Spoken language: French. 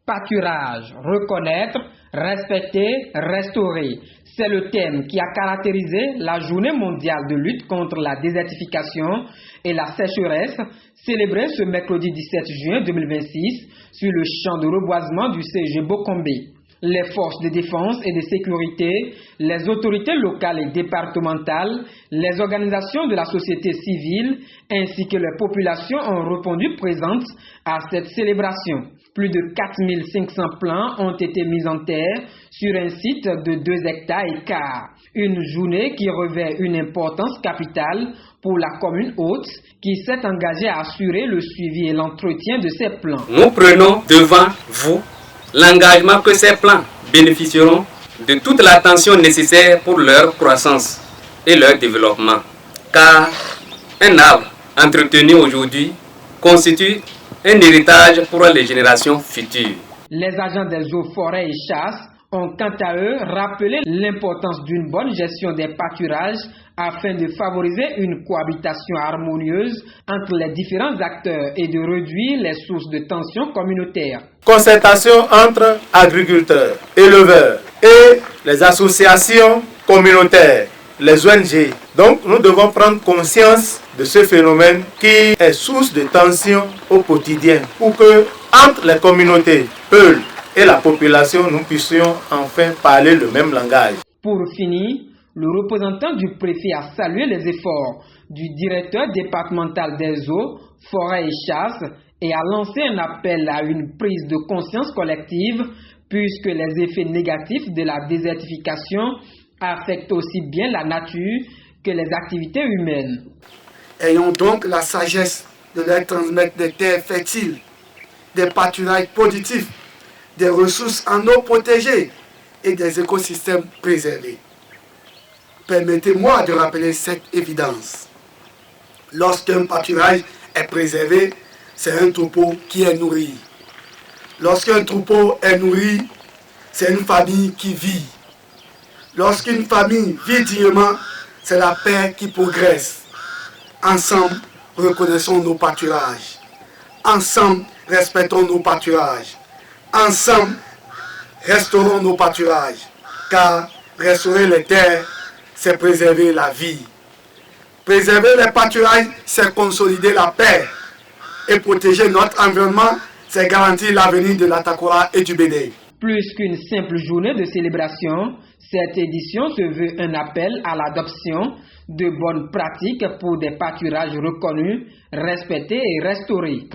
Pâturage, reconnaître, respecter, restaurer. C'est le thème qui a caractérisé la Journée mondiale de lutte contre la désertification et la sécheresse, célébrée ce mercredi 17 juin 2026 sur le champ de reboisement du CG Bokombe. Les forces de défense et de sécurité, les autorités locales et départementales, les organisations de la société civile ainsi que les populations ont répondu présentes à cette célébration. Plus de 4500 plants ont été mis en terre sur un site de 2 hectares et quart. Une journée qui revêt une importance capitale pour la commune hôte qui s'est engagée à assurer le suivi et l'entretien de ces plants. Nous prenons devant vous l'engagement que ces plants bénéficieront de toute l'attention nécessaire pour leur croissance et leur développement. Car un arbre entretenu aujourd'hui constitue un héritage pour les générations futures. Les agents des eaux, forêts et chasses ont quant à eux rappelé l'importance d'une bonne gestion des pâturages afin de favoriser une cohabitation harmonieuse entre les différents acteurs et de réduire les sources de tensions communautaires. Concertation entre agriculteurs, éleveurs et les associations communautaires, les ONG. Donc nous devons prendre conscience de ce phénomène qui est source de tensions au quotidien pour que entre les communautés, peuls et la population, nous puissions enfin parler le même langage. Pour finir, le représentant du préfet a salué les efforts du directeur départemental des eaux, forêts et chasses et a lancé un appel à une prise de conscience collective puisque les effets négatifs de la désertification affectent aussi bien la nature que les activités humaines. Ayons donc la sagesse de leur transmettre des terres fertiles, des pâturages productifs, des ressources en eau protégées et des écosystèmes préservés. Permettez-moi de rappeler cette évidence. Lorsqu'un pâturage est préservé, c'est un troupeau qui est nourri. Lorsqu'un troupeau est nourri, c'est une famille qui vit. Lorsqu'une famille vit dignement, c'est la paix qui progresse. Ensemble, reconnaissons nos pâturages. Ensemble, respectons nos pâturages. Ensemble, restaurons nos pâturages. Car restaurer les terres, c'est préserver la vie. Préserver les pâturages, c'est consolider la paix. Et protéger notre environnement, c'est garantir l'avenir de la Takora et du Bénin. Plus qu'une simple journée de célébration, cette édition se veut un appel à l'adoption de bonnes pratiques pour des pâturages reconnus, respectés et restaurés.